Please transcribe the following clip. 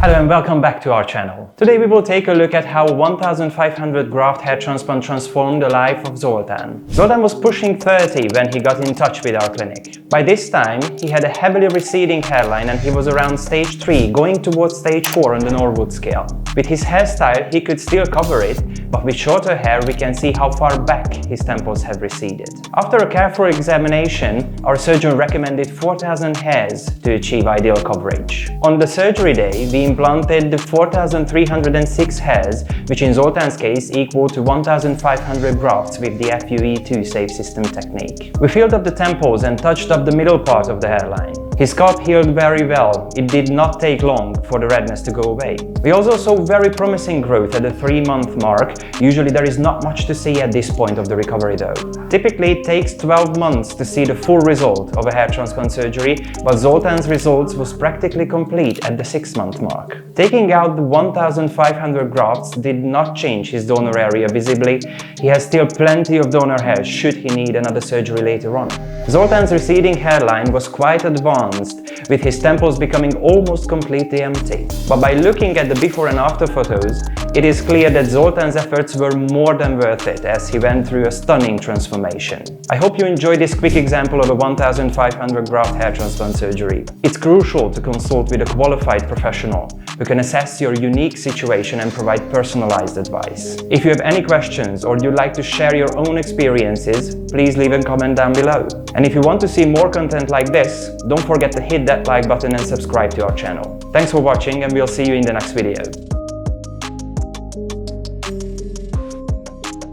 Hello and welcome back to our channel. Today we will take a look at how 1500 graft hair transplant transformed the life of Zoltan. Zoltan was pushing 30 when he got in touch with our clinic. By this time, he had a heavily receding hairline and he was around stage 3, going towards stage 4 on the Norwood scale. With his hairstyle, he could still cover it, but with shorter hair we can see how far back his temples have receded. After a careful examination, our surgeon recommended 4000 hairs to achieve ideal coverage. On the surgery day, we implanted the 4306 hairs, which in Zoltan's case equal to 1500 grafts with the FUE2 safe system technique. We filled up the temples and touched up the middle part of the hairline. His scalp healed very well. It did not take long for the redness to go away. We also saw very promising growth at the 3-month mark. Usually there is not much to see at this point of the recovery though. Typically it takes 12 months to see the full result of a hair transplant surgery, but Zoltan's results was practically complete at the 6-month mark. Taking out the 1500 grafts did not change his donor area visibly. He has still plenty of donor hairs should he need another surgery later on. Zoltan's receding hairline was quite advanced, with his temples becoming almost completely empty. But by looking at the before and after photos, it is clear that Zoltan's efforts were more than worth it as he went through a stunning transformation. I hope you enjoyed this quick example of a 1500 graft hair transplant surgery. It's crucial to consult with a qualified professional who can assess your unique situation and provide personalized advice. If you have any questions or you'd like to share your own experiences, please leave a comment down below. And if you want to see more content like this, don't forget to hit that like button and subscribe to our channel. Thanks for watching and we'll see you in the next video.